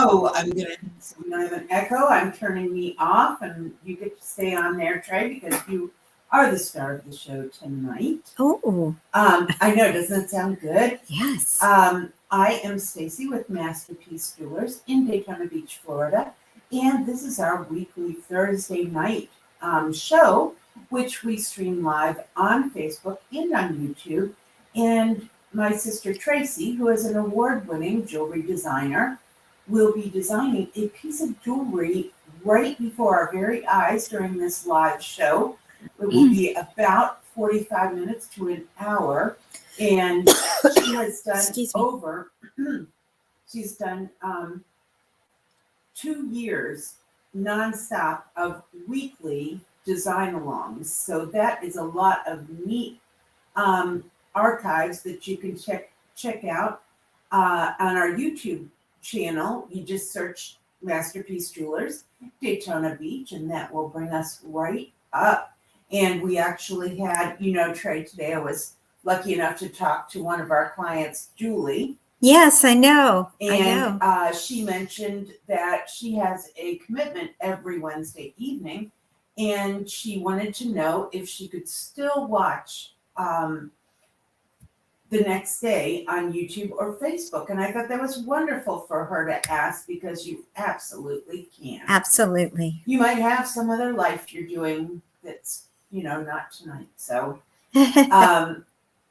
Oh, so we don't have an echo. I'm turning me off, and you get to stay on there, Trey, because you are the star of the show tonight. Oh. I know, doesn't it sound good? Yes. I am Stacy with Masterpiece Jewelers in Daytona Beach, Florida, and this is our weekly Thursday night show, which we stream live on Facebook and on YouTube. And my sister Tracy, who is an award-winning jewelry designer, will be designing a piece of jewelry right before our very eyes during this live show. It will be about 45 minutes to an hour, and she has done she's done 2 years nonstop of weekly design alongs. So that is a lot of neat archives that you can check out on our YouTube channel. You just search Masterpiece Jewelers Daytona Beach, and that will bring us right up. And we actually had, Trey, today I was lucky enough to talk to one of our clients, Julie. Yes, I know. And she mentioned that she has a commitment every Wednesday evening, and she wanted to know if she could still watch the next day on YouTube or Facebook. And I thought that was wonderful for her to ask, because you absolutely can. Absolutely. You might have some other life you're doing that's, not tonight. So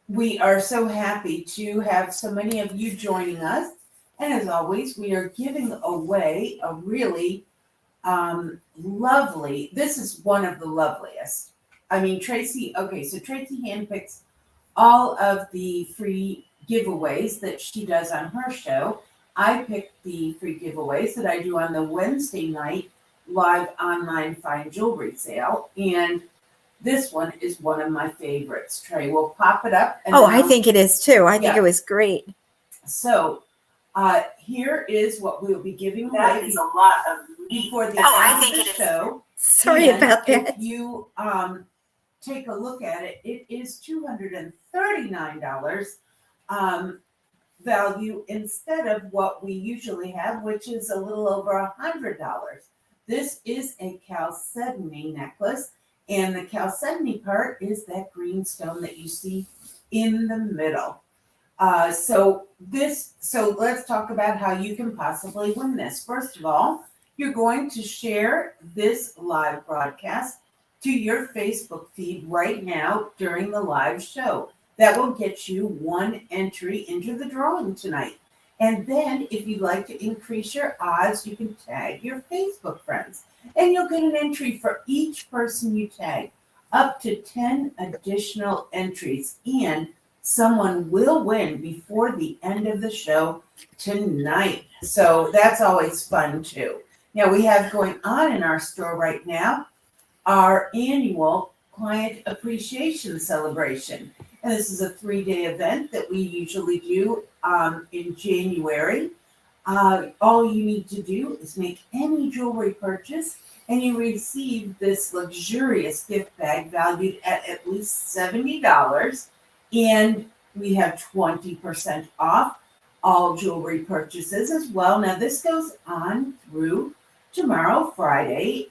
we are so happy to have so many of you joining us. And as always, we are giving away a really lovely, this is one of the loveliest. I mean, Tracy handpicks all of the free giveaways that she does on her show. I pick the free giveaways that I do on the Wednesday night live online fine jewelry sale. And this one is one of my favorites. Trey, we'll pop it up. And I think it is too. I think it was great. So here is what we'll be giving away. That is a lot of before the end of the show. Sorry about that. If you take a look at it, it is $239 value instead of what we usually have, which is a little over $100. This is a chalcedony necklace, and the chalcedony part is that green stone that you see in the middle. So let's talk about how you can possibly win this. First of all, you're going to share this live broadcast to your Facebook feed right now during the live show. That will get you one entry into the drawing tonight. And then if you'd like to increase your odds, you can tag your Facebook friends. And you'll get an entry for each person you tag, up to 10 additional entries. And someone will win before the end of the show tonight. So that's always fun too. Now we have going on in our store right now our annual Client Appreciation Celebration. And this is a 3-day event that we usually do in January. All you need to do is make any jewelry purchase, and you receive this luxurious gift bag valued at least $70. And we have 20% off all jewelry purchases as well. Now, this goes on through tomorrow, Friday,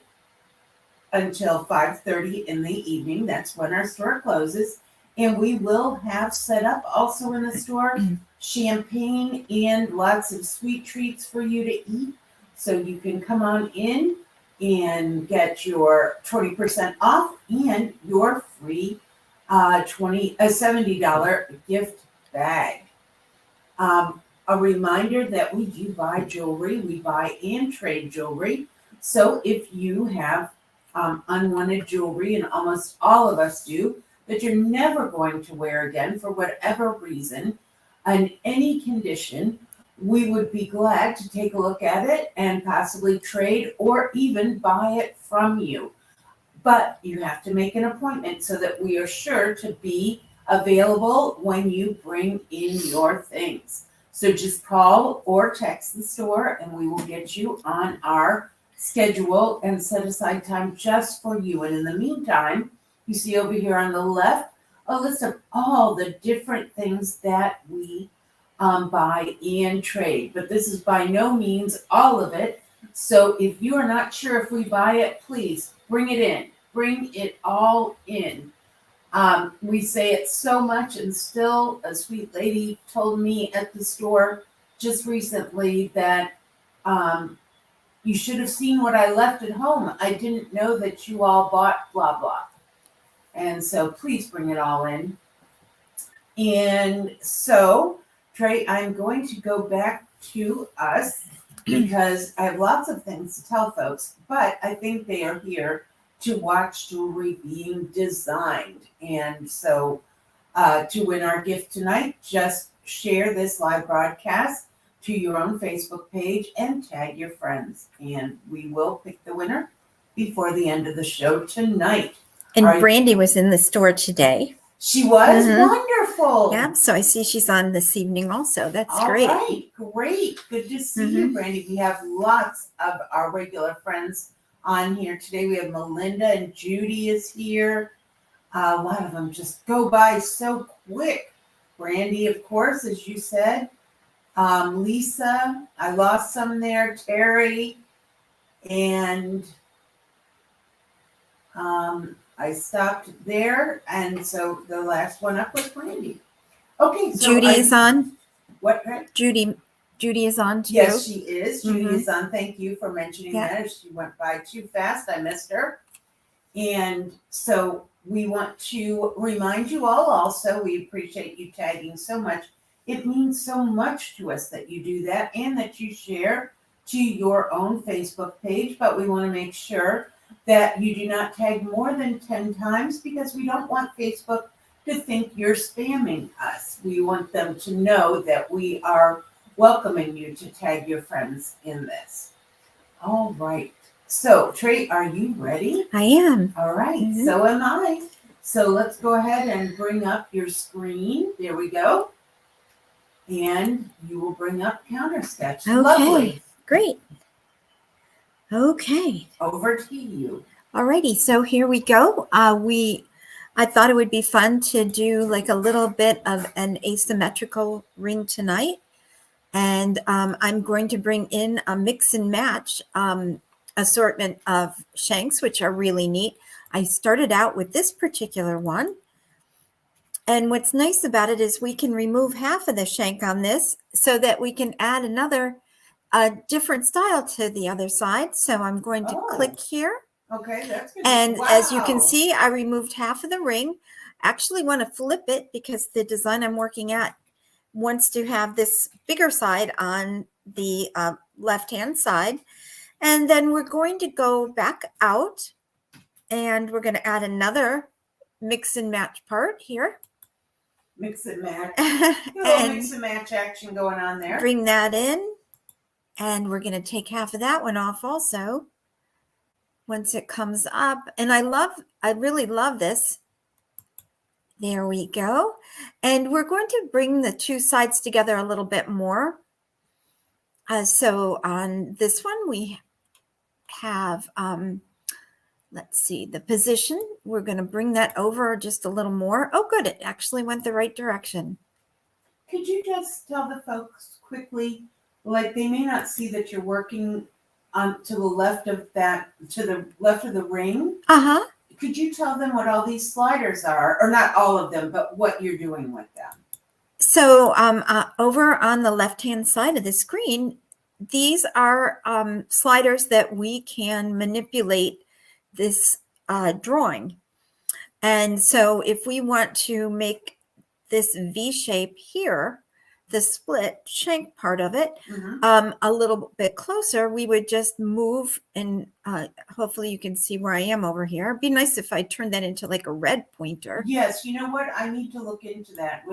until 5:30 in the evening. That's when our store closes. And we will have set up also in the store champagne and lots of sweet treats for you to eat. So you can come on in and get your 20% off and your free $70 gift bag. A reminder that we do buy jewelry. We buy and trade jewelry. So if you have unwanted jewelry, and almost all of us do, that you're never going to wear again for whatever reason, in any condition, we would be glad to take a look at it and possibly trade or even buy it from you. But you have to make an appointment so that we are sure to be available when you bring in your things. So just call or text the store and we will get you on our schedule and set aside time just for you. And in the meantime, you see over here on the left a list of all the different things that we buy and trade. But this is by no means all of it. So if you are not sure if we buy it, please bring it in. Bring it all in. We say it so much, and still a sweet lady told me at the store just recently that you should have seen what I left at home. I didn't know that you all bought blah blah. And so please bring it all in. And so, Trey, I'm going to go back to us because I have lots of things to tell folks, but I think they are here to watch jewelry being designed. And so, to win our gift tonight, just share this live broadcast to your own Facebook page and tag your friends. And we will pick the winner before the end of the show tonight. And Are you- Brandy was in the store today. She was Mhm. wonderful. Yeah, so I see she's on this evening also. That's All great. right, great. Good to see you, Brandy. We have lots of our regular friends on here today. We have Melinda and Judy is here. A lot of them just go by so quick. Brandy, of course, as you said. Lisa, I lost some there. Terry, and I stopped there, and so the last one up was Brandy. Okay, so Judy is on. What? Right? Judy is on too. Yes, she is. Judy Mhm. is on. Thank you for mentioning Yeah. that. She went by too fast. I missed her. And so we want to remind you all also, we appreciate you tagging so much. It means so much to us that you do that and that you share to your own Facebook page. But we want to make sure that you do not tag more than 10 times because we don't want Facebook to think you're spamming us. We want them to know that we are welcoming you to tag your friends in this. All right. So, Trey, are you ready? I am. All right. Mhm. So am I. So let's go ahead and bring up your screen. There we go. And you will bring up Counter Sketch. Okay. Lovely. Great. Okay. Over to you. Alrighty, so here we go. I thought it would be fun to do like a little bit of an asymmetrical ring tonight. And I'm going to bring in a mix and match assortment of shanks, which are really neat. I started out with this particular one. And what's nice about it is we can remove half of the shank on this so that we can add another different style to the other side. So I'm going to click here. Okay, that's good. And Wow. as you can see, I removed half of the ring. Actually want to flip it because the design I'm working at wants to have this bigger side on the left-hand side. And then we're going to go back out and we're going to add another mix and match part here. Mix and match. A little And mix and match action going on there. bring that in. And we're going to take half of that one off also once it comes up. And I really love this. There we go. And we're going to bring the two sides together a little bit more. So on this one, we have, let's see, the position. We're going to bring that over just a little more. Oh, good. It actually went the right direction. Could you just tell the folks quickly, like they may not see that you're working on to the left of that, to the left of the ring. Uh-huh. Could you tell them what all these sliders are, or not all of them, but what you're doing with them? So over on the left-hand side of the screen, these are sliders that we can manipulate this drawing. And so if we want to make this V shape here, the split shank part of it, a little bit closer, we would just move, and hopefully you can see where I am over here. It'd be nice if I turned that into like a red pointer. Yes, you know what? I need to look into that.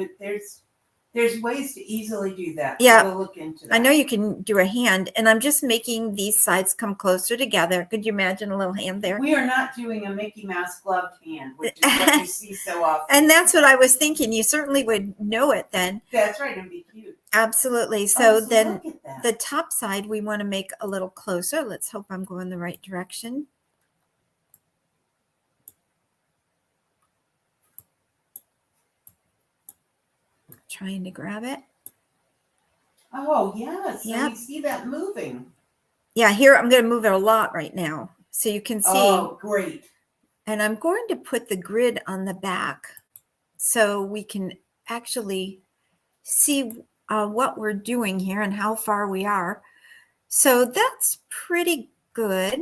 There's ways to easily do that. Yeah. So we'll look into that. I know you can do a hand, and I'm just making these sides come closer together. Could you imagine a little hand there? We are not doing a Mickey Mouse gloved hand, which is what you see so often. And that's what I was thinking. You certainly would know it then. That's right, and be cute. Absolutely. So then look at that. the top side we want to make a little closer. Let's hope I'm going the right direction. Trying to grab it. Oh, yes. So Yep. we see that moving. Yeah, here I'm going to move it a lot right now. So you can see. Oh, great. And I'm going to put the grid on the back so we can actually see what we're doing here and how far we are. So that's pretty good.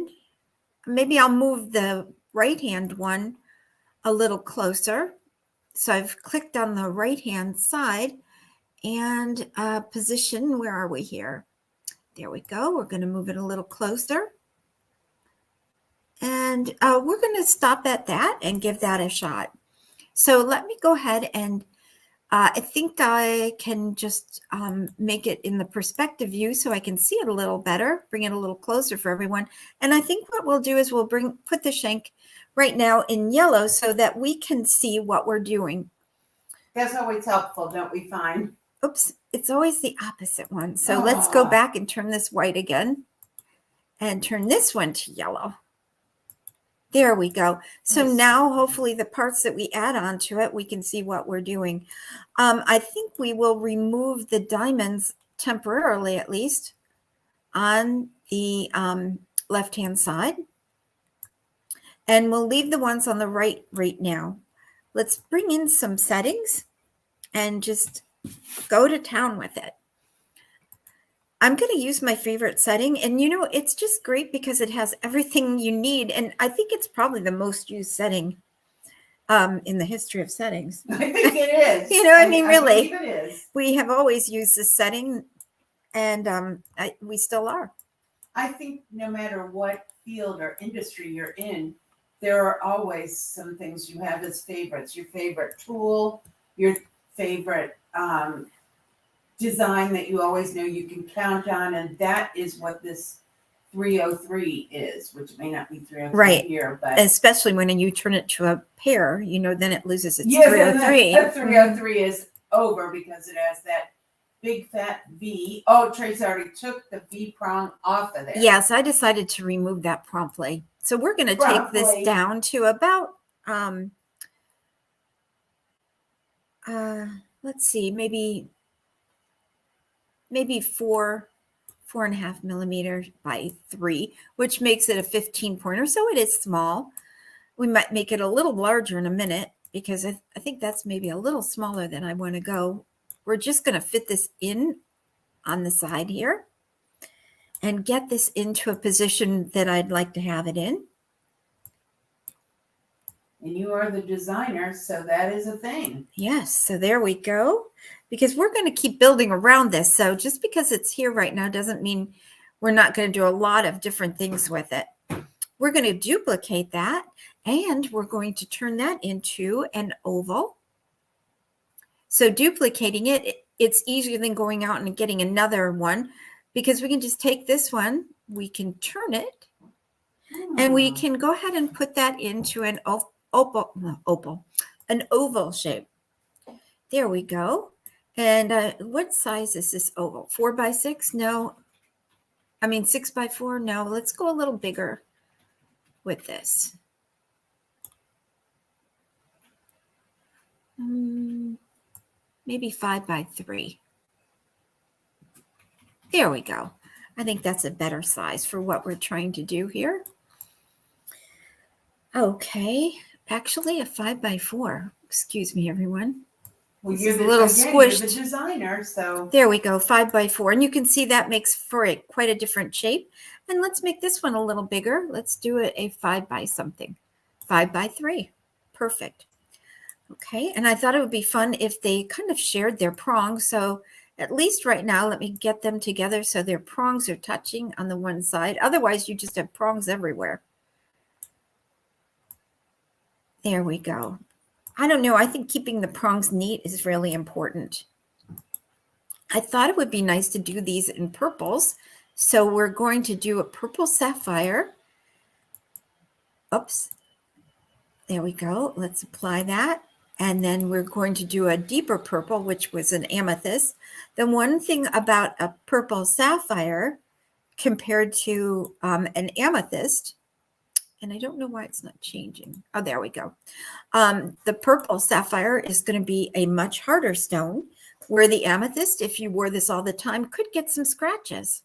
Maybe I'll move the right-hand one a little closer. So I've clicked on the right-hand side and position. Where are we here? There we go. We're going to move it a little closer. And we're going to stop at that and give that a shot. So let me go ahead and I think I can just make it in the perspective view so I can see it a little better, bring it a little closer for everyone. And I think what we'll do is we'll put the shank right now in yellow so that we can see what we're doing. That's always helpful, don't we find? Oops, it's always the opposite one. So let's go back and turn this white again and turn this one to yellow. There we go. So now hopefully the parts that we add on to it, we can see what we're doing. I think we will remove the diamonds temporarily, at least, on the left-hand side. And we'll leave the ones on the right now. Let's bring in some settings and just go to town with it. I'm going to use my favorite setting. And, you know, it's just great because it has everything you need. And I think it's probably the most used setting in the history of settings. I think it is. You know, I mean, really, I believe it is. We have always used this setting, and we still are. I think no matter what field or industry you're in, there are always some things you have as favorites. Your favorite tool, your favorite design that you always know you can count on, and that is what this 303 is, which may not be 303 here, but especially when you turn it to a pair, you know, then it loses its 303. 303. 303 is over because it has that big fat V. Oh, Tracy already took the V prong off of there. Yes, I decided to remove that promptly. So we're going to take this down to about, let's see, maybe 4.5 millimeters by 3, which makes it a 15 pointer. So it is small. We might make it a little larger in a minute because I think that's maybe a little smaller than I want to go. We're just going to fit this in on the side here and get this into a position that I'd like to have it in. And you are the designer, so that is a thing. Yes, so there we go. Because we're going to keep building around this. So just because it's here right now doesn't mean we're not going to do a lot of different things with it. We're going to duplicate that, and we're going to turn that into an oval. So duplicating it, it's easier than going out and getting another one because we can just take this one, we can turn it, and we can go ahead and put that into an oval shape. There we go. And what size is this oval? 4 by 6? No. I mean 6 by 4? No. Let's go a little bigger with this. Maybe 5 by 3. There we go. I think that's a better size for what we're trying to do here. Okay. Actually, a 5 by 4. Excuse me, everyone. Well, you're a little squished. You're the designer, so there we go, 5 by 4, and you can see that makes for quite a different shape. And let's make this one a little bigger. Let's do it a 5 by something, 5 by 3. Perfect. Okay, and I thought it would be fun if they kind of shared their prongs. So at least right now, let me get them together so their prongs are touching on the one side. Otherwise, you just have prongs everywhere. There we go. I don't know. I think keeping the prongs neat is really important. I thought it would be nice to do these in purples. So we're going to do a purple sapphire. Oops. There we go. Let's apply that. And then we're going to do a deeper purple, which was an amethyst. The one thing about a purple sapphire compared to an amethyst, and I don't know why it's not changing. Oh, there we go. The purple sapphire is going to be a much harder stone, where the amethyst, if you wore this all the time, could get some scratches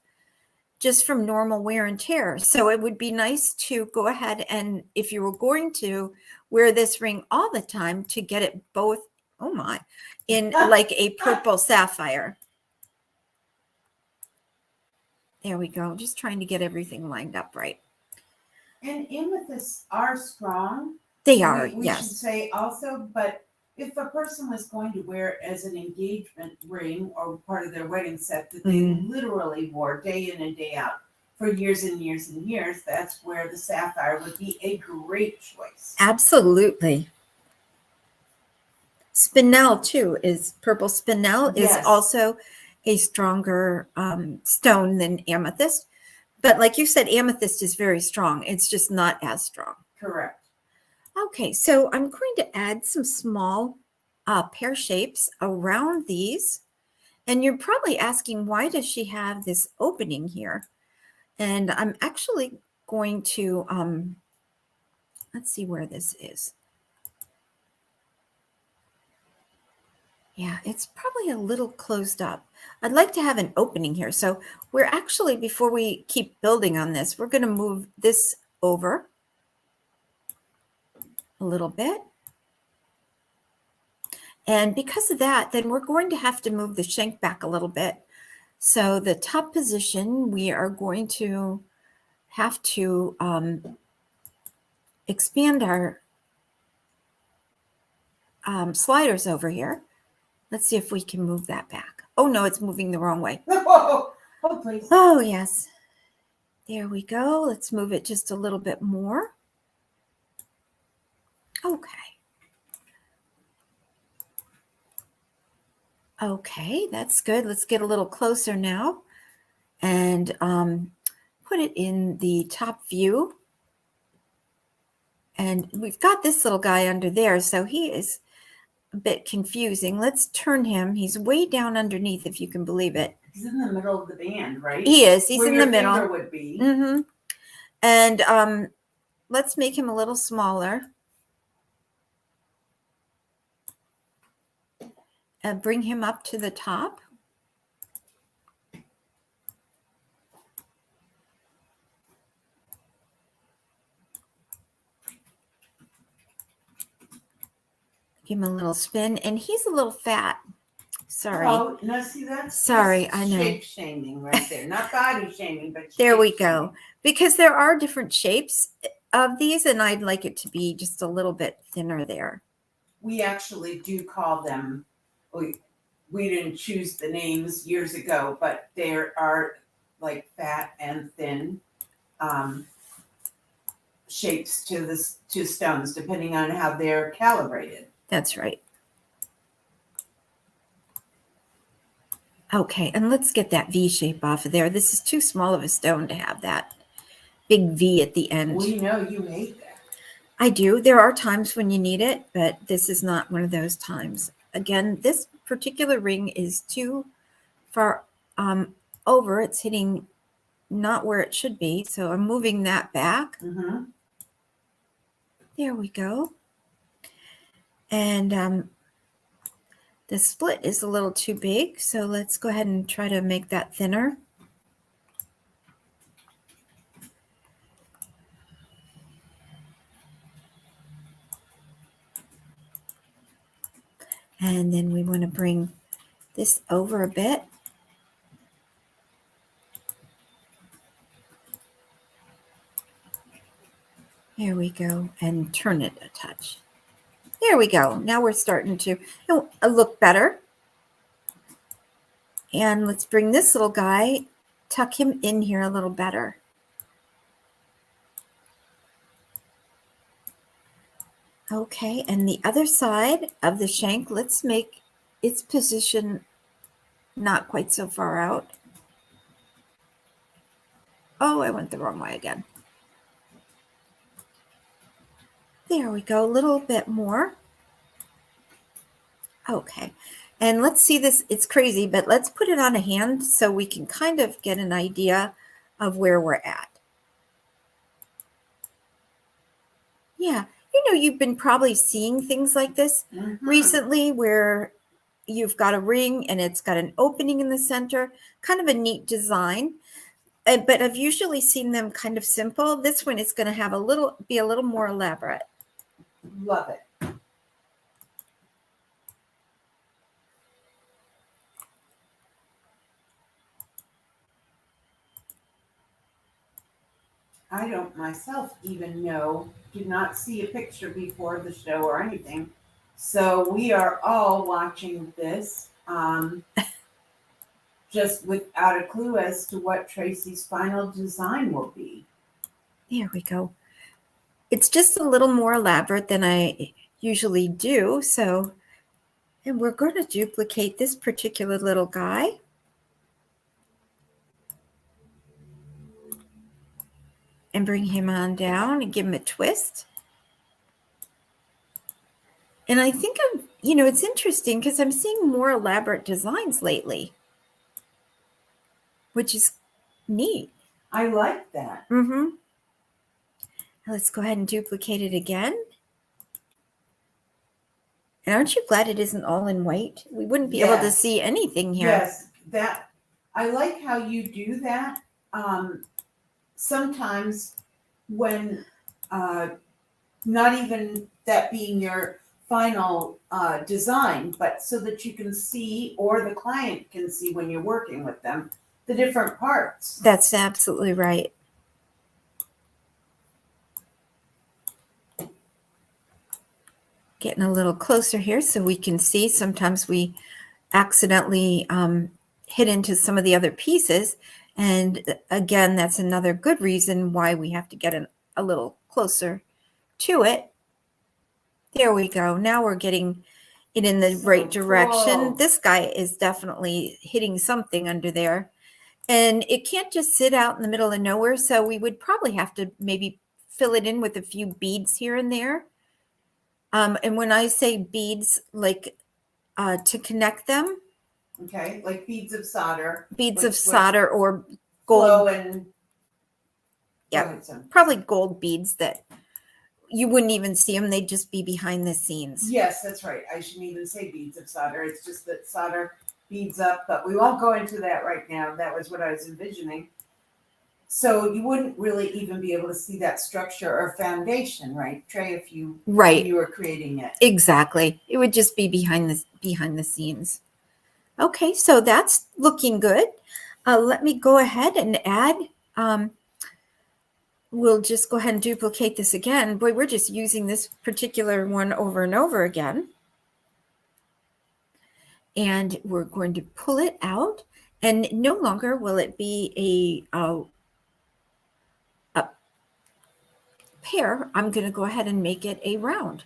just from normal wear and tear. So it would be nice to go ahead and, if you were going to wear this ring all the time, to get it both, oh my, in like a purple sapphire. There we go. Just trying to get everything lined up right. And amethysts are strong. They are, We yes. should say also, but if a person was going to wear it as an engagement ring or part of their wedding set that they literally wore day in and day out for years and years and years, that's where the sapphire would be a great choice. Absolutely. Spinel too is purple. Spinel is Yes. also a stronger stone than amethyst. But like you said, amethyst is very strong. It's just not as strong. Correct. Okay, so I'm going to add some small pear shapes around these. And you're probably asking, why does she have this opening here? And I'm actually going to, let's see where this is. Yeah, it's probably a little closed up. I'd like to have an opening here. So we're actually, before we keep building on this, we're going to move this over a little bit. And because of that, then we're going to have to move the shank back a little bit. So the top position, we are going to have to expand our sliders over here. Let's see if we can move that back. Oh, no, it's moving the wrong way. Oh, please. Oh, yes. There we go. Let's move it just a little bit more. Okay. Okay, that's good. Let's get a little closer now and put it in the top view. And we've got this little guy under there, so he is a bit confusing. Let's turn him. He's way down underneath, if you can believe it. He's in the middle of the band, right? He is. He's where in your the middle. finger would be. Mm-hmm. And let's make him a little smaller. And bring him up to the top. Give him a little spin. And he's a little fat. Sorry. Oh, no, see, that's Sorry, I know. shape shaming right there. Not body shaming, but there we shape go. shaming. Because there are different shapes of these, and I'd like it to be just a little bit thinner there. We actually do call them, we didn't choose the names years ago, but there are like fat and thin shapes to stones, depending on how they're calibrated. That's right. Okay, and let's get that V shape off of there. This is too small of a stone to have that big V at the end. We know you hate that. I do. There are times when you need it, but this is not one of those times. Again, this particular ring is too far over. It's hitting not where it should be, so I'm moving that back. Mm-hmm. There we go. And the split is a little too big, so let's go ahead and try to make that thinner. And then we want to bring this over a bit. There we go, and turn it a touch. There we go. Now we're starting to look better. And let's bring this little guy, tuck him in here a little better. Okay, and the other side of the shank, let's make its position not quite so far out. Oh, I went the wrong way again. There we go, a little bit more. Okay, and let's see this. It's crazy, but let's put it on a hand so we can kind of get an idea of where we're at. Yeah, you know, you've been probably seeing things like this recently where you've got a ring and it's got an opening in the center, kind of a neat design. But I've usually seen them kind of simple. This one is going to have be a little more elaborate. Love it. I don't myself even know, did not see a picture before the show or anything. So we are all watching this, just without a clue as to what Tracy's final design will be. There we go. It's just a little more elaborate than I usually do. So, and we're going to duplicate this particular little guy. And bring him on down and give him a twist. And I think it's interesting because I'm seeing more elaborate designs lately, which is neat. I like that. Mm-hmm. Let's go ahead and duplicate it again. And aren't you glad it isn't all in white? We wouldn't be able to see anything here. Yes, that I like how you do that. Sometimes when not even that being your final design, but so that you can see, or the client can see when you're working with them, the different parts. That's absolutely right. Getting a little closer here so we can see. Sometimes we accidentally hit into some of the other pieces. And again, that's another good reason why we have to get a little closer to it. There we go. Now we're getting it in the right direction. Cool. This guy is definitely hitting something under there. And it can't just sit out in the middle of nowhere. So we would probably have to maybe fill it in with a few beads here and there. And when I say beads, like to connect them. Okay, like beads of solder. Beads of solder or gold. Flow and yeah, probably gold beads that you wouldn't even see them. They'd just be behind the scenes. Yes, that's right. I shouldn't even say beads of solder. It's just that solder beads up, but we won't go into that right now. That was what I was envisioning. So you wouldn't really even be able to see that structure or foundation, right, Trey, if you were creating it. Exactly. It would just be behind the scenes. Okay, so that's looking good. Let me go ahead and add. We'll just go ahead and duplicate this again. Boy, we're just using this particular one over and over again. And we're going to pull it out. And no longer will it be a pear. I'm going to go ahead and make it a round.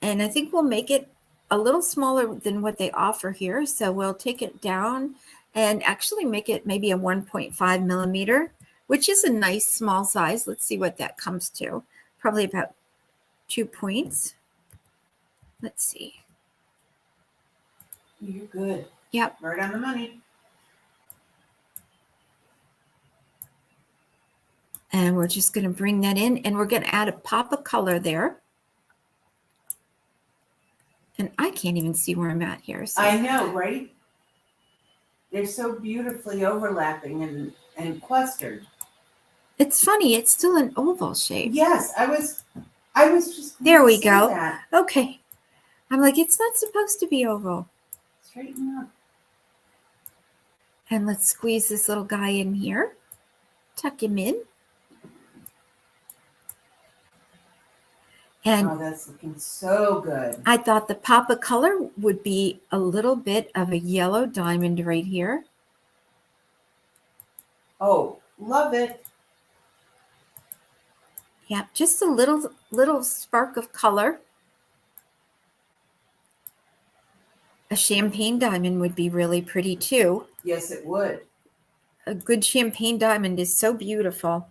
And I think we'll make it a little smaller than what they offer here. So we'll take it down and actually make it maybe a 1.5 millimeter, which is a nice small size. Let's see what that comes to. Probably about 2 points. Let's see. You're good. Yep. Right on the money. And we're just going to bring that in, and we're going to add a pop of color there. And I can't even see where I'm at here. So. I know, right? They're so beautifully overlapping and clustered. It's funny. It's still an oval shape. Yes, I was just. There we go. That. Okay. I'm like, it's not supposed to be oval. Straighten up. And let's squeeze this little guy in here. Tuck him in. And oh, that's looking so good. I thought the pop of color would be a little bit of a yellow diamond right here. Oh, love it. Yeah, just a little spark of color. A champagne diamond would be really pretty too. Yes, it would. A good champagne diamond is so beautiful.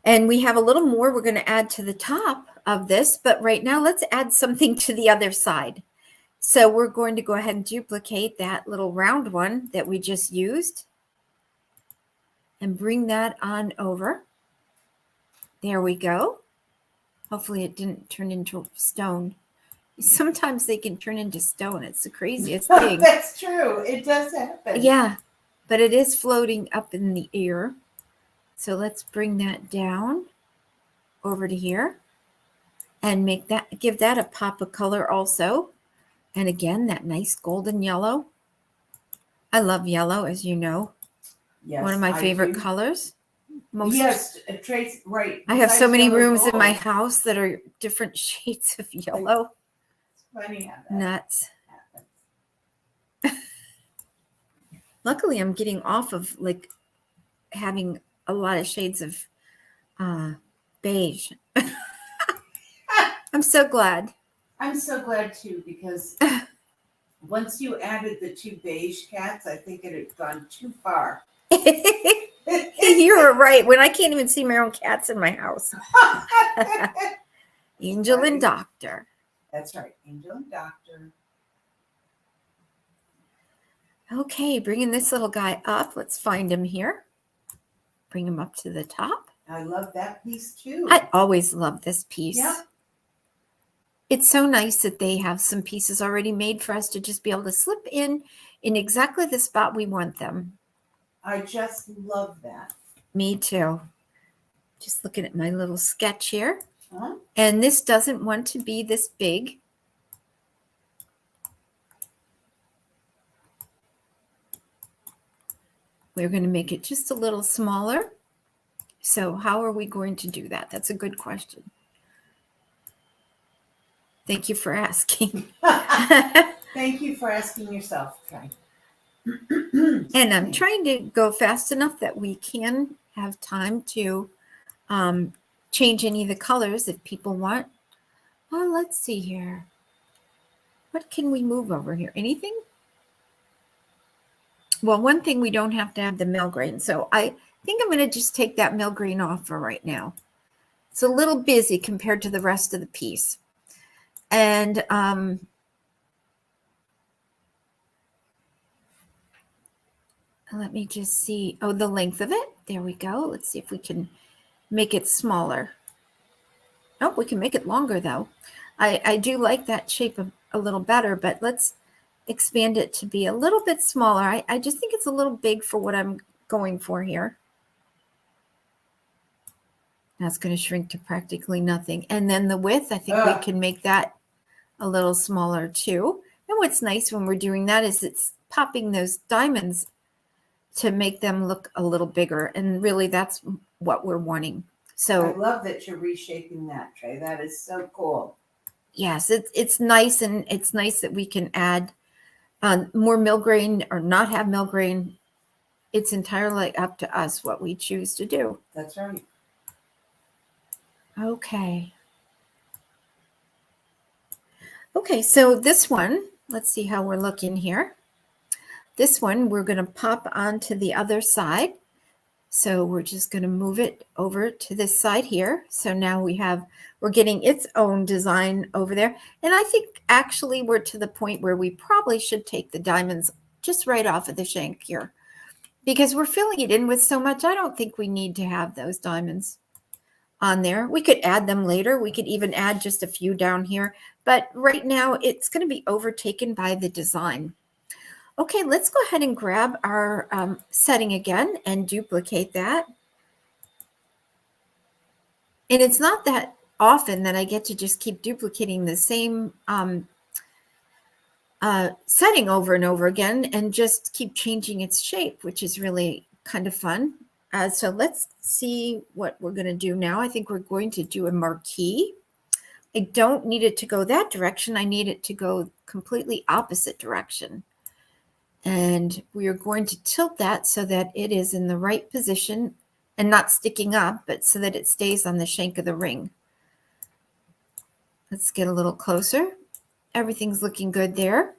And we have a little more we're going to add to the top of this, but right now let's add something to the other side. So we're going to go ahead and duplicate that little round one that we just used and bring that on over. There we go. Hopefully it didn't turn into stone. Sometimes they can turn into stone. It's the craziest thing. That's true. It does happen. Yeah, but it is floating up in the air. So let's bring that down over to here and give that a pop of color also. And again, that nice golden yellow. I love yellow, as you know. Yes, One of my favorite do. colors. Yes, Tracy, right. I have so Besides many yellow rooms in my gold. house that are different shades of yellow. It's funny how that Nuts. happens. Luckily, I'm getting off of like having a lot of shades of beige. I'm so glad. I'm so glad too, because once you added the 2 beige cats, I think it had gone too far. You were right. When I can't even see my own cats in my house. Angel and Doctor. That's right, Angel and Doctor. Okay, bringing this little guy up. Let's find him here. Bring him up to the top. I love that piece too. I always love this piece. Yeah. It's so nice that they have some pieces already made for us to just be able to slip in exactly the spot we want them. I just love that. Me too. Just looking at my little sketch here. Huh? And this doesn't want to be this big. We're going to make it just a little smaller. So how are we going to do that? That's a good question. Thank you for asking. Thank you for asking yourself, Trey. And I'm trying to go fast enough that we can have time to change any of the colors if people want. Oh, let's see here. What can we move over here? Anything? Well, one thing, we don't have to have the mill grain. So I think I'm going to just take that mill grain off for right now. It's a little busy compared to the rest of the piece. And let me just see. Oh, the length of it. There we go. Let's see if we can make it smaller. Oh, we can make it longer though. I do like that shape a little better, but let's expand it to be a little bit smaller. I just think it's a little big for what I'm going for here. That's going to shrink to practically nothing. And then the width, I think we can make that a little smaller too. And what's nice when we're doing that is it's popping those diamonds to make them look a little bigger. And really that's what we're wanting. So I love that you're reshaping that, Trey. That is so cool. Yes, it's nice, and it's nice that we can add more mill grain or not have mill grain. It's entirely up to us what we choose to do. That's right. Okay. Okay, so this one, let's see how we're looking here. This one, we're going to pop onto the other side. So we're just going to move it over to this side here. So now we're getting its own design over there. And I think actually we're to the point where we probably should take the diamonds just right off of the shank here, because we're filling it in with so much. I don't think we need to have those diamonds on there. We could add them later. We could even add just a few down here. But right now it's going to be overtaken by the design. Okay, let's go ahead and grab our setting again and duplicate that. And it's not that often that I get to just keep duplicating the same setting over and over again and just keep changing its shape, which is really kind of fun. So let's see what we're going to do now. I think we're going to do a marquee. I don't need it to go that direction. I need it to go completely opposite direction. And we are going to tilt that so that it is in the right position and not sticking up, but so that it stays on the shank of the ring. Let's get a little closer. Everything's looking good there.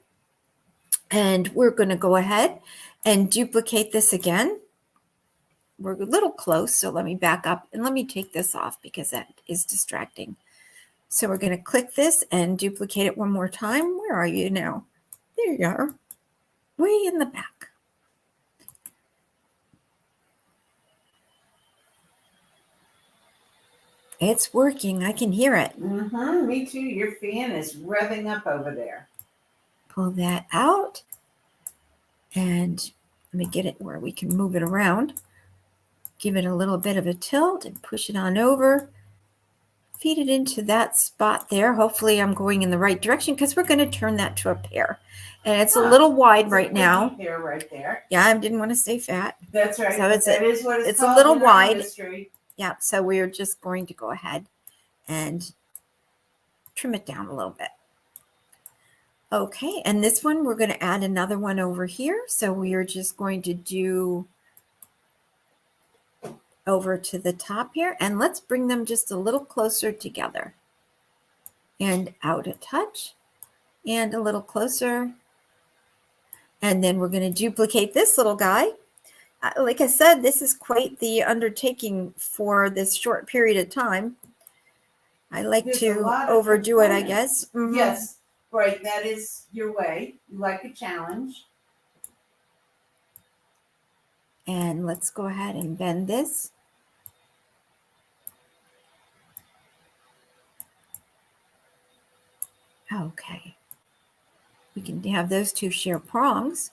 And we're going to go ahead and duplicate this again. We're a little close, so let me back up and let me take this off because that is distracting. So we're going to click this and duplicate it one more time. Where are you now? There you are. Way in the back. It's working. I can hear it. Me too. Your fan is revving up over there. Pull that out. And let me get it where we can move it around. Give it a little bit of a tilt and push it on over. Feed it into that spot there. Hopefully I'm going in the right direction because we're going to turn that to a pear. And it's a little wide right now. Pear right there. Yeah, I didn't want to say fat. That's right. So that is what it's called a little in our wide. industry. Yeah, so we're just going to go ahead and trim it down a little bit. Okay, and this one we're going to add another one over here. So we are just going to do over to the top here, and let's bring them just a little closer together. And out a touch, and a little closer. And then we're going to duplicate this little guy. Like I said, this is quite the undertaking for this short period of time. I like to overdo it, I guess. Yes, right. That is your way. You like a challenge. And let's go ahead and bend this. Okay. We can have those two share prongs.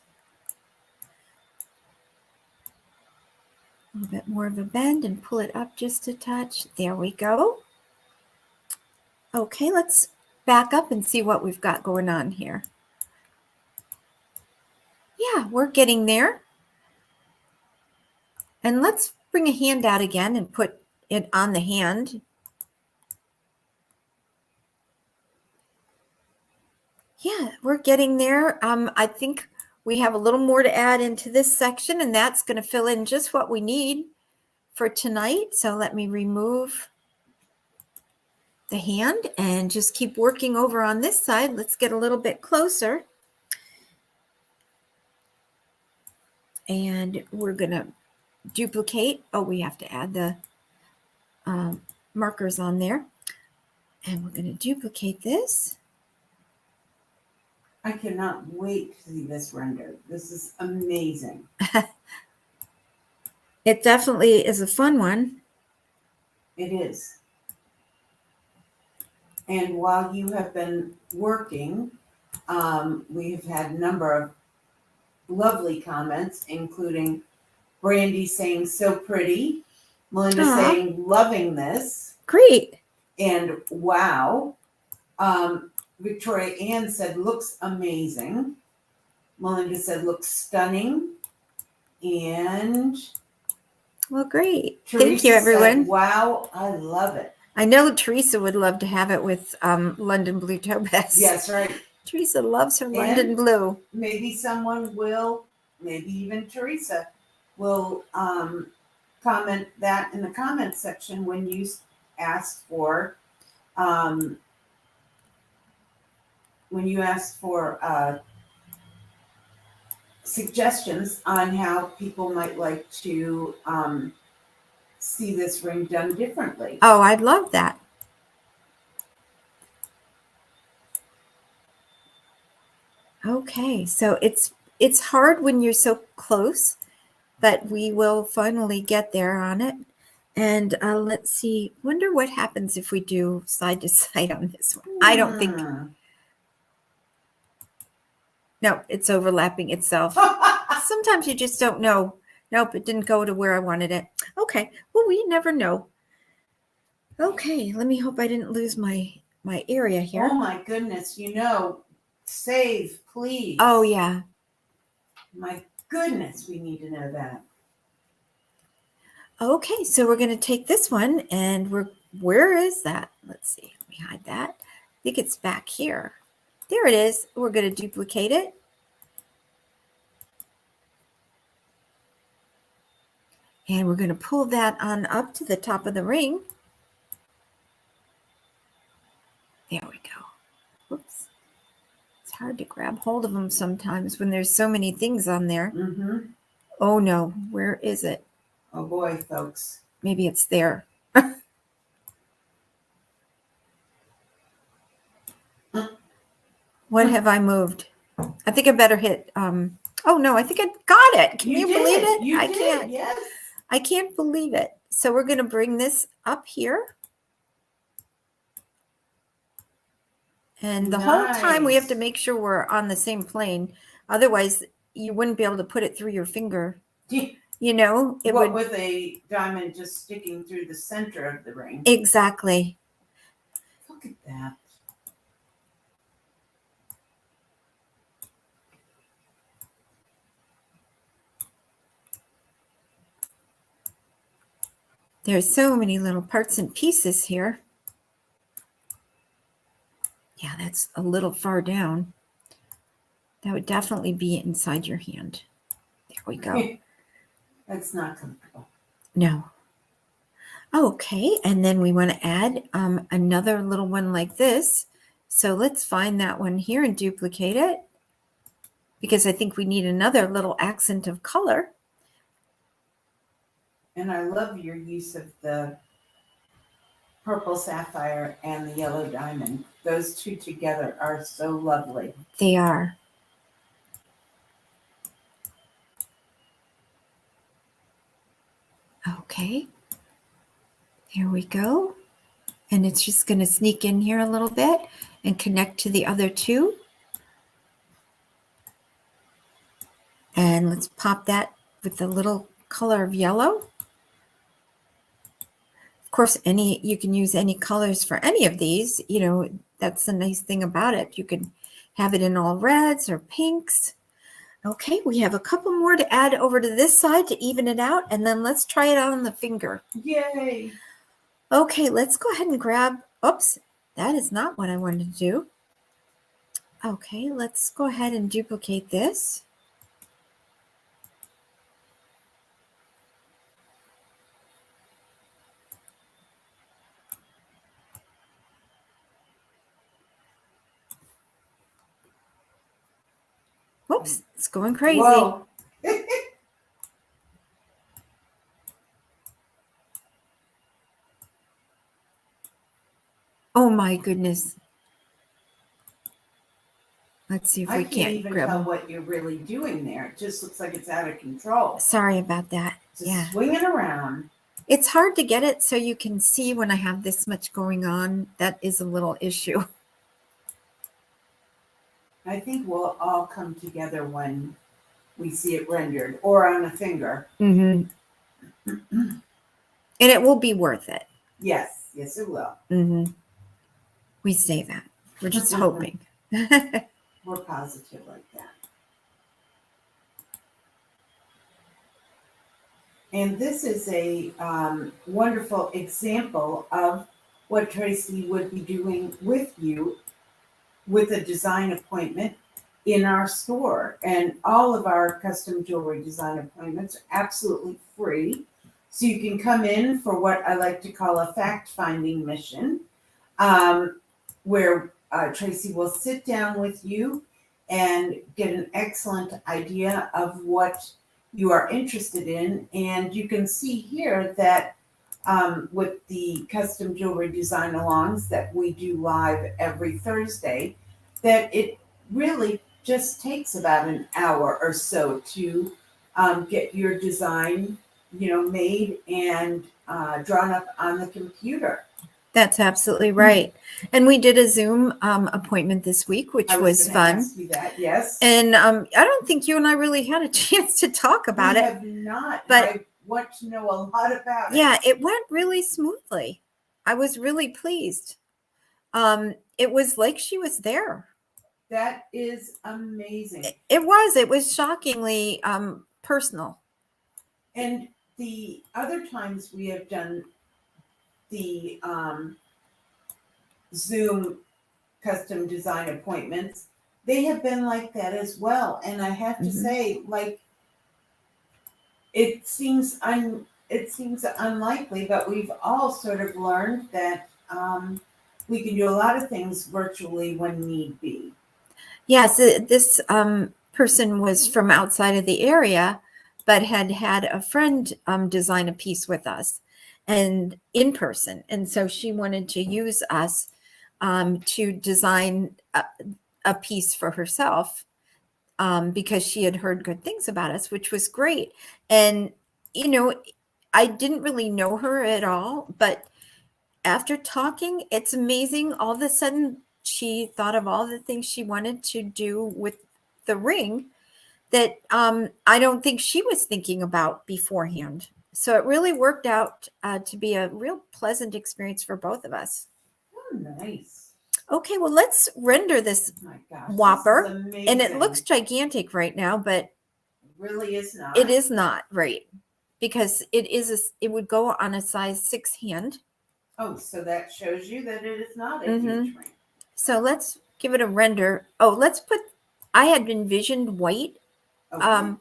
A little bit more of a bend and pull it up just a touch. There we go. Okay, let's back up and see what we've got going on here. Yeah, we're getting there. And let's bring a hand out again and put it on the hand. Yeah, we're getting there. I think we have a little more to add into this section, and that's going to fill in just what we need for tonight. So let me remove the hand and just keep working over on this side. Let's get a little bit closer. And we're going to duplicate. Oh, we have to add the markers on there. And we're going to duplicate this. I cannot wait to see this rendered. This is amazing. It definitely is a fun one. It is. And while you have been working, we've had a number of lovely comments, including Brandy saying so pretty, Melinda saying loving this. Great. And wow. Victoria Ann said looks amazing. Melinda said looks stunning. And well, great. Teresa Thank you, everyone. Said, wow, I love it. I know Teresa would love to have it with London Blue Topaz. Yes, right. Teresa loves her London Blue. Maybe someone will, maybe even Teresa will comment that in the comment section when you ask for suggestions on how people might like to see this ring done differently. Oh, I'd love that. Okay, so it's hard when you're so close, but we will finally get there on it. And let's see, wonder what happens if we do side to side on this one. I don't think, no, it's overlapping itself. Sometimes you just don't know. Nope, it didn't go to where I wanted it. Okay, well, we never know. Okay, let me hope I didn't lose my area here. Oh my goodness, save, please. Oh, yeah. My goodness, we need to know that. Okay, so we're going to take this one and where is that? Let's see, let me hide that. I think it's back here. There it is. We're going to duplicate it. And we're going to pull that on up to the top of the ring. There we go. Whoops. It's hard to grab hold of them sometimes when there's so many things on there. Mm-hmm. Oh, no. Where is it? Oh, boy, folks. Maybe it's there. What have I moved? I think I better hit. Oh, no, I think I got it. Can you believe it? You can't. Yes. I can't believe it. So we're going to bring this up here. And the whole time we have to Nice. make sure we're on the same plane. Otherwise, you wouldn't be able to put it through your finger. You know, it What would. with a diamond just sticking through the center of the ring. Exactly. Look at that. There's so many little parts and pieces here. Yeah, that's a little far down. That would definitely be inside your hand. There we go. That's not comfortable. No. Okay, and then we want to add another little one like this. So let's find that one here and duplicate it, because I think we need another little accent of color. And I love your use of the purple sapphire and the yellow diamond. Those two together are so lovely. They are. Okay. Here we go. And it's just going to sneak in here a little bit and connect to the other two. And let's pop that with the little color of yellow. Of course, you can use any colors for any of these. You know, that's the nice thing about it. You can have it in all reds or pinks. Okay, we have a couple more to add over to this side to even it out. And then let's try it out on the finger. Yay. Okay, let's go ahead and grab, oops, that is not what I wanted to do. Okay, let's go ahead and duplicate this. Whoops, it's going crazy. Whoa. Oh my goodness. Let's see if I we can't can't even grab tell them. what you're really doing there. It just looks like it's out of control. Sorry about that. Just Yeah. swinging around. It's hard to get it so you can see when I have this much going on. That is a little issue. I think we'll all come together when we see it rendered or on a finger. And it will be worth it. Yes, yes, it will. We say that. We're just hoping. We're positive like that. And this is a wonderful example of what Tracy would be doing with you with a design appointment in our store. And all of our custom jewelry design appointments are absolutely free. So you can come in for what I like to call a fact-finding mission, where Tracy will sit down with you and get an excellent idea of what you are interested in. And you can see here that with the custom jewelry design alongs that we do live every Thursday, that it really just takes about an hour or so to get your design, made and drawn up on the computer. That's absolutely right. And we did a Zoom appointment this week, which was fun. Ask you that, yes. And I don't think you and I really had a chance to talk about we it. have not, but I want to know a lot about it. Yeah, it went really smoothly. I was really pleased. It was like she was there. That is amazing. It was shockingly personal. And the other times we have done the Zoom custom design appointments, they have been like that as well. And I have to say, like, it seems unlikely, but we've all sort of learned that we can do a lot of things virtually when need be. Yes, this person was from outside of the area, but had a friend design a piece with us and in person. And so she wanted to use us to design a piece for herself because she had heard good things about us, which was great. And, I didn't really know her at all, but after talking, it's amazing. All of a sudden, she thought of all the things she wanted to do with the ring that I don't think she was thinking about beforehand. So it really worked out to be a real pleasant experience for both of us. Oh, nice. Okay, well, let's render this Oh my gosh, whopper. this is amazing. And it looks gigantic right now, but It really is not. it is not, right? Because it would go on a size 6 hand. Oh, so that shows you that it is not a Mhm. huge ring. So let's give it a render. Oh, let's put, I had envisioned white, Okay.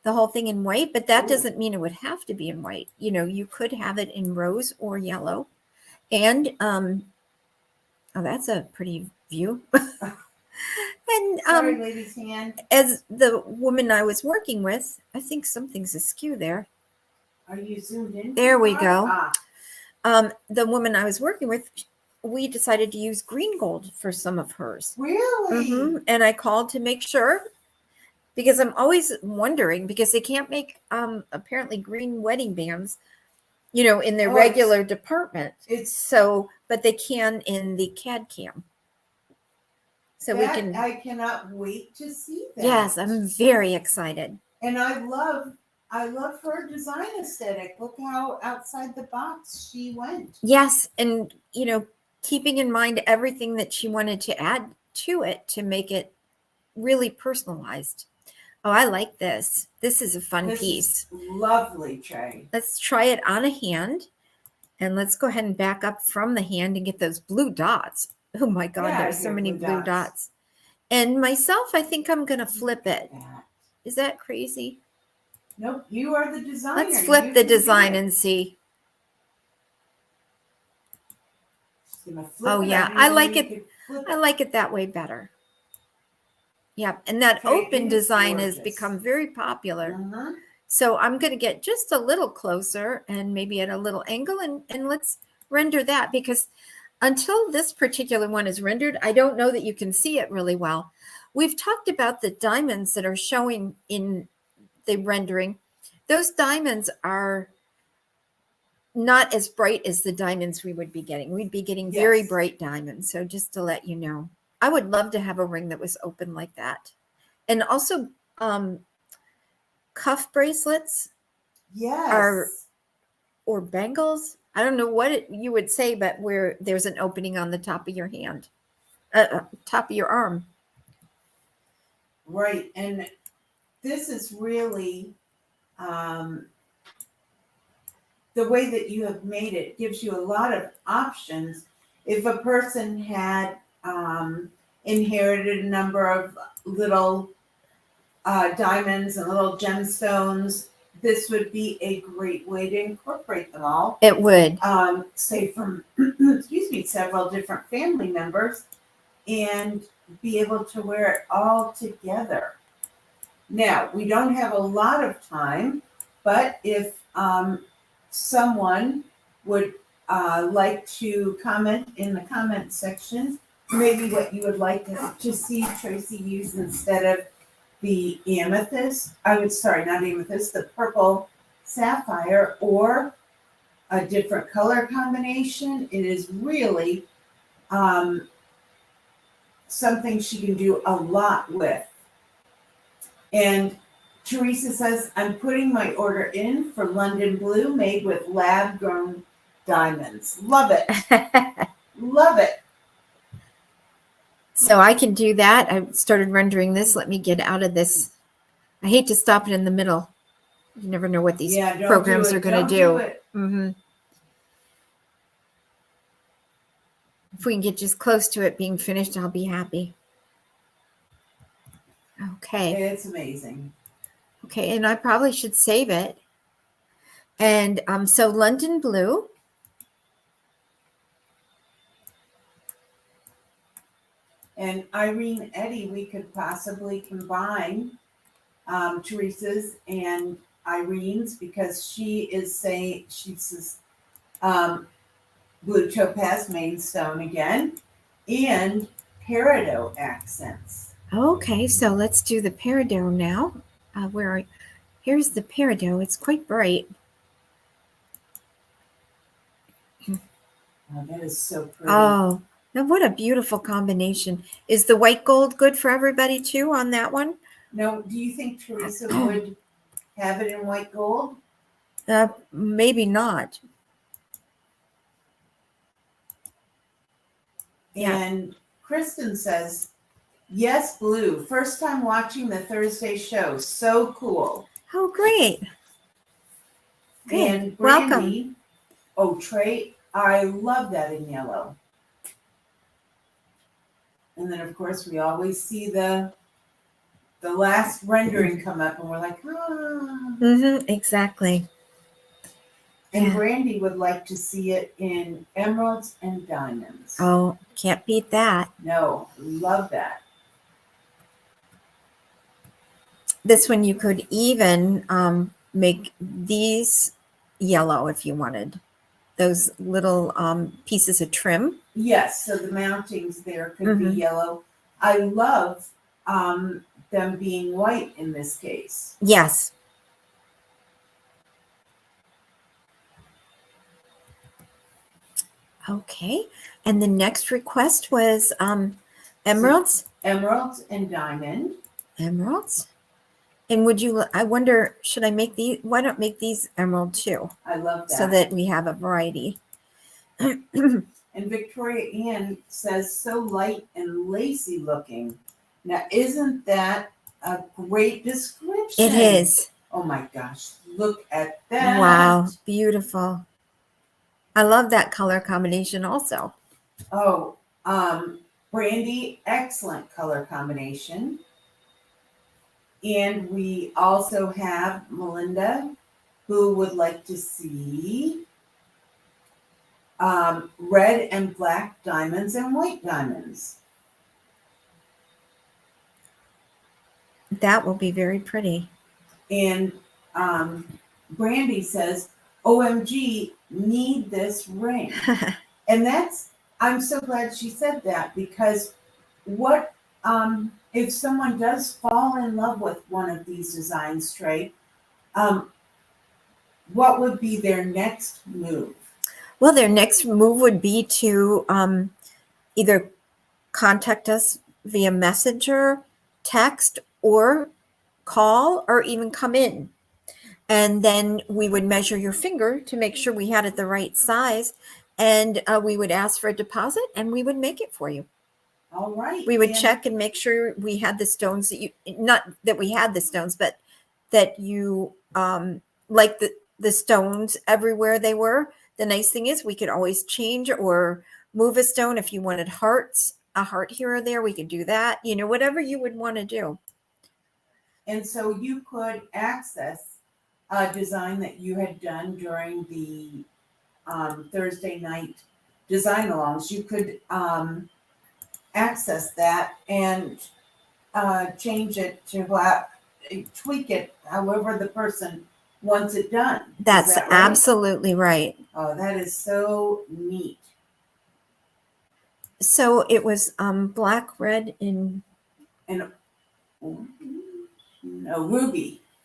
the whole thing in white, but that Ooh. doesn't mean it would have to be in white. You know, you could have it in rose or yellow. And, oh, that's a pretty view. And Sorry, lady's hand. as the woman I was working with, I think something's askew there. Are you zoomed in? There we too go. far? Ah, The woman I was working with, we decided to use green gold for some of hers. really? And I called to make sure, because I'm always wondering, because they can't make apparently green wedding bands, you know, in their Oh, regular department. It's So, but they can in the CAD cam. So we that can. I cannot wait to see that. Yes, I'm very excited. And I love her design aesthetic. Look how outside the box she went. Yes, and you know, keeping in mind everything that she wanted to add to it to make it really personalized. Oh, I like this. This is a fun This piece. is lovely, Trey. Let's try it on a hand. And let's go ahead and back up from the hand and get those blue dots. Oh my God, Yeah, there's so your many blue blue dots. And myself, I think I'm going to flip it. That. Is that crazy? Nope, you are the designer. Let's You flip the can do design it. and see. Just gonna flip Oh it. yeah, didn't I know like you it. could flip I like it that way better. Yep, and that Okay, open it is design has gorgeous. become very popular. Uh-huh. So I'm going to get just a little closer and maybe at a little angle, and let's render that, because until this particular one is rendered, I don't know that you can see it really well. We've talked about the diamonds that are showing in the rendering. Those diamonds are not as bright as the diamonds we would be getting. We'd be getting very Yes. bright diamonds. So just to let you know, I would love to have a ring that was open like that. And also cuff bracelets Yes. or bangles. I don't know what you would say, but where there's an opening on the top of your hand, top of your arm. Right. And this is really the way that you have made it gives you a lot of options. If a person had inherited a number of little diamonds and little gemstones, this would be a great way to incorporate them all. It would. Say from, excuse me, several different family members, and be able to wear it all together. Now, we don't have a lot of time, but if someone would like to comment in the comment section, maybe what you would like to see Tracy use instead of the amethyst, not amethyst, the purple sapphire, or a different color combination. It is really something she can do a lot with. And Teresa says, I'm putting my order in for London Blue made with lab grown diamonds. Love it. Love it. So I can do that. I started rendering this. Let me get out of this. I hate to stop it in the middle. You never know what these programs are going to do. Mm-hmm. If we can get just close to it being finished, I'll be happy. Okay. It's amazing. Okay, and I probably should save it. And so London Blue. And Irene Eddy, we could possibly combine Teresa's and Irene's, because she says blue topaz main stone again, and peridot accents. Okay, so let's do the peridot now. Here's the peridot. It's quite bright. Oh, that is so pretty. Oh, Now, what a beautiful combination. Is the white gold good for everybody too on that one? Now, do you think Teresa would have it in white gold? Maybe not. Yeah. And Kristen says, yes, blue. First time watching the Thursday show. So cool. Oh, great. Good. And Brandy, oh, Trey, I love that in yellow. And then, of course, we always see the last rendering come up, and we're like, ah. Exactly. And Yeah. Brandy would like to see it in emeralds and diamonds. Oh, can't beat that. No, love that. This one you could even make these yellow if you wanted. Those little pieces of trim. Yes, so the mountings there could be yellow. I love them being white in this case. Yes. Okay. And the next request was emeralds. Emeralds and diamond. Emeralds. And would you, I wonder, should I make these, why not make these emerald too? I love that. So that we have a variety. And Victoria Ann says, so light and lacy looking. Now, isn't that a great description? It is. Oh my gosh, look at that. Wow, beautiful. I love that color combination also. Oh, Brandy, excellent color combination. And we also have Melinda, who would like to see red and black diamonds and white diamonds. That will be very pretty. And Brandy says, OMG, need this ring. And I'm so glad she said that, because what if someone does fall in love with one of these designs, Trey, what would be their next move? Well, their next move would be to either contact us via messenger, text, or call, or even come in. And then we would measure your finger to make sure we had it the right size. And we would ask for a deposit and we would make it for you. All right. We would check and make sure we had the stones that you, not that we had the stones, but that you like the stones everywhere they were. The nice thing is we could always change or move a stone. If you wanted hearts, a heart here or there, we could do that. You know, whatever you would want to do. And so you could access a design that you had done during the Thursday night design alongs. You could access that and change it to tweak it however the person wants it done. That's that right? Absolutely right. Oh, that is so neat. So it was black, red, and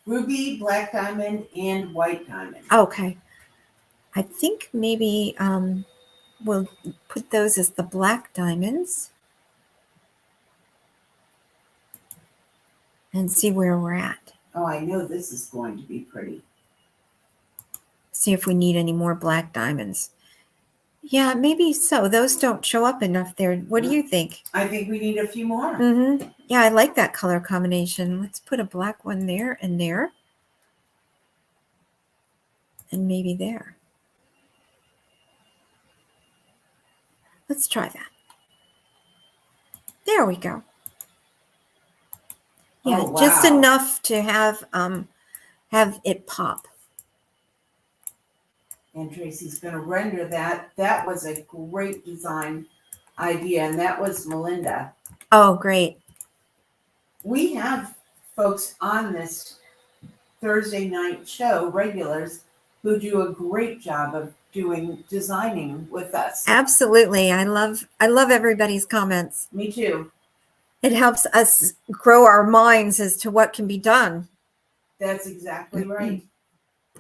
ruby, black diamond, and white diamond. Okay. I think maybe we'll put those as the black diamonds and see where we're at. Oh, I know this is going to be pretty. See if we need any more black diamonds. Yeah, maybe so. Those don't show up enough there. What do you think? I think we need a few more. Yeah, I like that color combination. Let's put a black one there and there. And maybe there. Let's try that. There we go. Yeah, oh, wow. Just enough to have it pop. And Tracy's going to render that. That was a great design idea, and that was Melinda. Oh, great. We have folks on this Thursday night show, regulars, who do a great job of designing with us. Absolutely. I love everybody's comments. Me too. It helps us grow our minds as to what can be done. That's exactly right.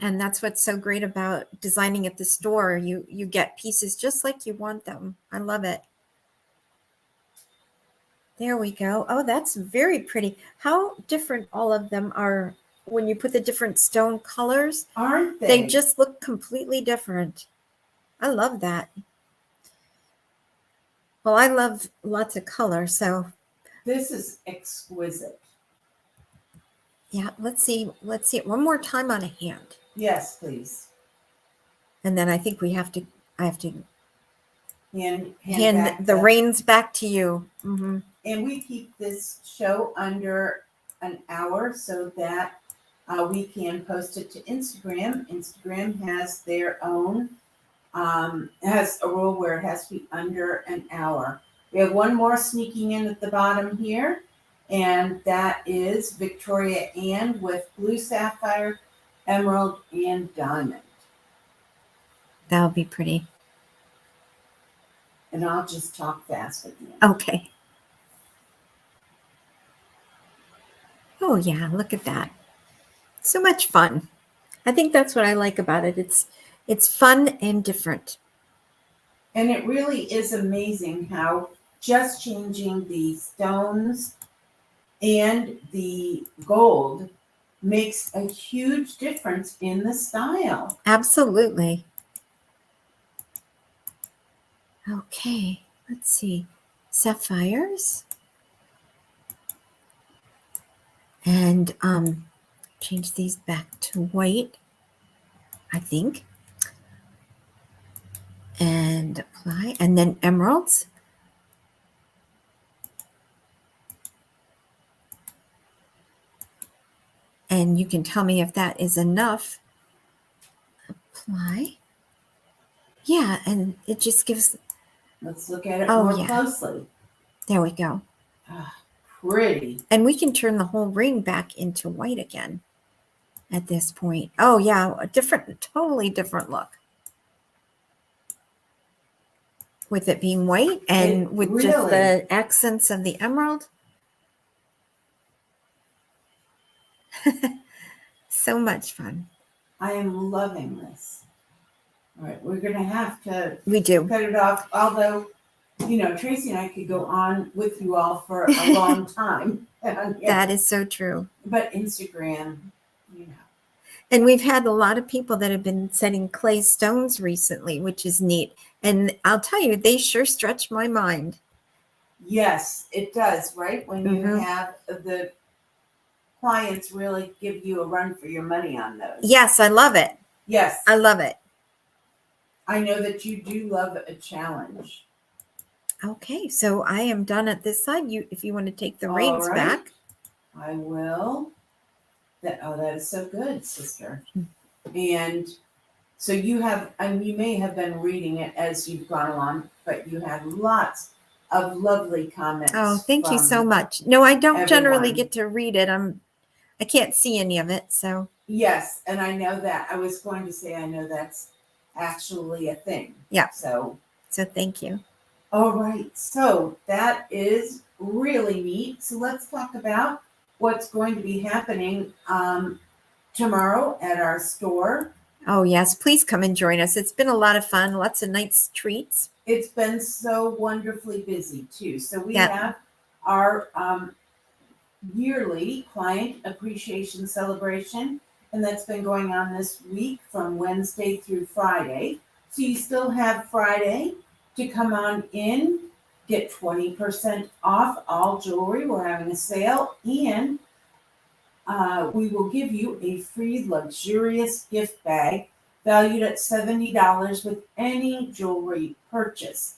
And that's what's so great about designing at the store. You get pieces just like you want them. I love it. There we go. Oh, that's very pretty. How different all of them are when you put the different stone colors. Aren't They they? just look completely different. I love that. Well, I love lots of color, so This is exquisite. yeah, let's see it one more time on a hand. Yes, please. And then I think I have to Hand hand back the reins back to you. Hmm. and we keep this show under an hour so that we can post it to Instagram. Instagram has their own, has a rule where it has to be under an hour. We have one more sneaking in at the bottom here, and that is Victoria Ann with blue sapphire, emerald, and diamond. That would be pretty. And I'll just talk fast again. Okay. Oh yeah, look at that. So much fun. I think that's what I like about it. It's fun and different. And it really is amazing how just changing the stones and the gold makes a huge difference in the style. Absolutely. Okay, let's see. Sapphires. And change these back to white, I think. And apply. And then emeralds. And you can tell me if that is enough. Apply. Yeah, and it just gives. Let's look at it Oh, more yeah. closely. There we go. Pretty. And we can turn the whole ring back into white again at this point. Oh, yeah, a totally different look. With it being white and with just really, the accents of the emerald. So much fun. I am loving this. All right, we're going to have to We do. cut it off. Although, you know, Tracy and I could go on with you all for a long time. That is so true. But Instagram, you know. And we've had a lot of people that have been sending clay stones recently, which is neat. And I'll tell you, they sure stretch my mind. Yes, it does, right? When you Mhm. have the clients really give you a run for your money on those. Yes, I love it. Yes. I love it. I know that you do love a challenge. Okay, so I am done at this side. If you want to take the All reins right. back. I will. That is so good, sister. And so you have, and you may have been reading it as you've gone along, but you had lots of lovely comments. Oh, thank you so much. No, I don't generally everyone. get to read it. I can't see any of it, so. Yes, and I know that. I was going to say I know that's actually a thing. Yeah. So thank you. all right. So that is really neat. So let's talk about what's going to be happening tomorrow at our store. Oh, yes. Please come and join us. It's been a lot of fun. Lots of nice treats. It's been so wonderfully busy too. So we Yep. have our yearly client appreciation celebration, and that's been going on this week from Wednesday through Friday. So you still have Friday to come on in, get 20% off all jewelry. We're having a sale, and we will give you a free luxurious gift bag valued at $70 with any jewelry purchase.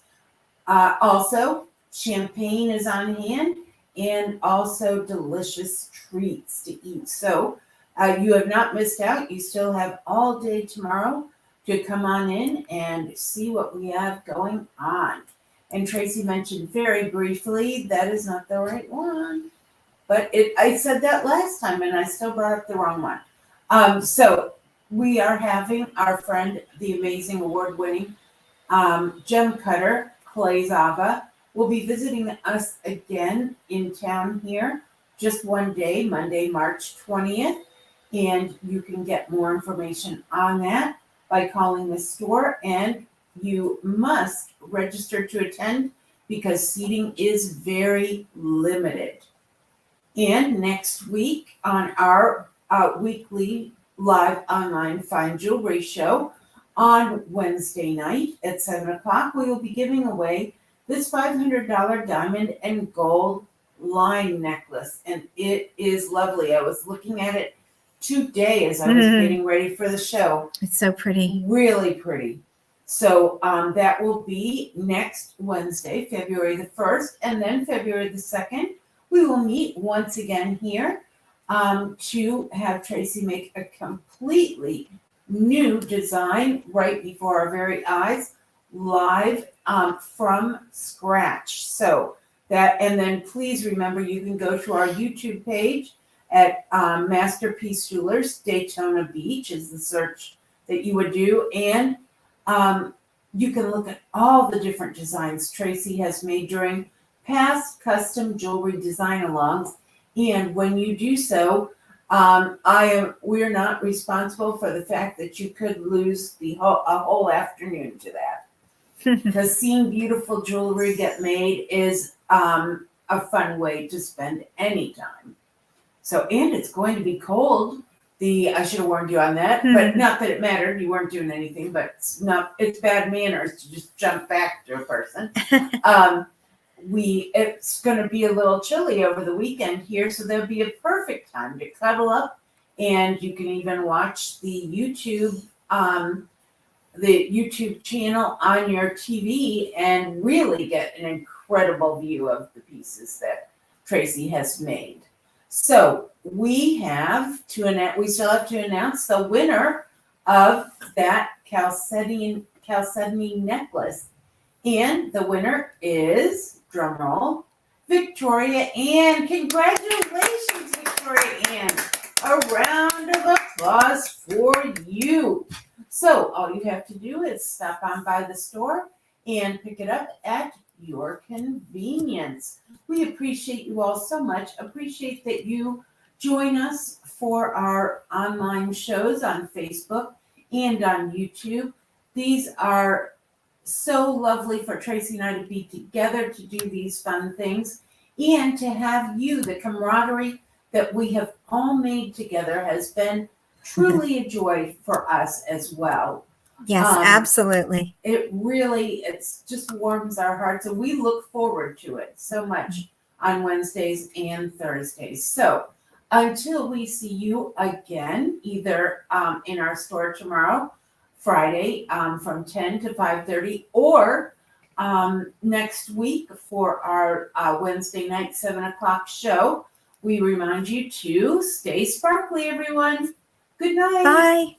Also, champagne is on hand and also delicious treats to eat. So you have not missed out. You still have all day tomorrow to come on in and see what we have going on. And Tracy mentioned very briefly, that is not the right one. But I said that last time and I still brought up the wrong one. So we are having our friend, the amazing award-winning gem cutter, Clay Zava, will be visiting us again in town here just one day, Monday, March 20th. And you can get more information on that by calling the store, and you must register to attend because seating is very limited. And next week on our weekly live online fine jewelry show on Wednesday night at 7 o'clock, we will be giving away this $500 diamond and gold line necklace. And it is lovely. I was looking at it today as I was getting ready for the show. It's so pretty. Really pretty. So that will be next Wednesday, February the 1st, and then February the 2nd. We will meet once again here to have Tracy make a completely new design right before our very eyes, live from scratch. So that, and then please remember, you can go to our YouTube page at Masterpiece Jewelers. Daytona Beach is the search that you would do, and you can look at all the different designs Tracy has made during past custom jewelry design alongs. And when you do so, we're not responsible for the fact that you could lose a whole afternoon to that. Because seeing beautiful jewelry get made is a fun way to spend any time. So, and it's going to be cold. I should have warned you on that, but not that it mattered. You weren't doing anything, but it's bad manners to just jump back to a person. It's going to be a little chilly over the weekend here, so there'll be a perfect time to cuddle up, and you can even watch the YouTube channel on your TV and really get an incredible view of the pieces that Tracy has made. So we still have to announce the winner of that chalcedony necklace. And the winner is, drumroll, Victoria Ann. Congratulations, Victoria Ann. A round of applause for you. So all you have to do is stop on by the store and pick it up at your convenience. We appreciate you all so much. Appreciate that you join us for our online shows on Facebook and on YouTube. These are so lovely for Tracy and I to be together to do these fun things, and to have you. The camaraderie that we have all made together has been truly a joy for us as well. Yes, absolutely. It just warms our hearts, and we look forward to it so much on Wednesdays and Thursdays. So until we see you again, either in our store tomorrow, Friday, from 10 to 5:30, or next week for our Wednesday night 7 o'clock show, we remind you to stay sparkly, everyone. Good night. Bye.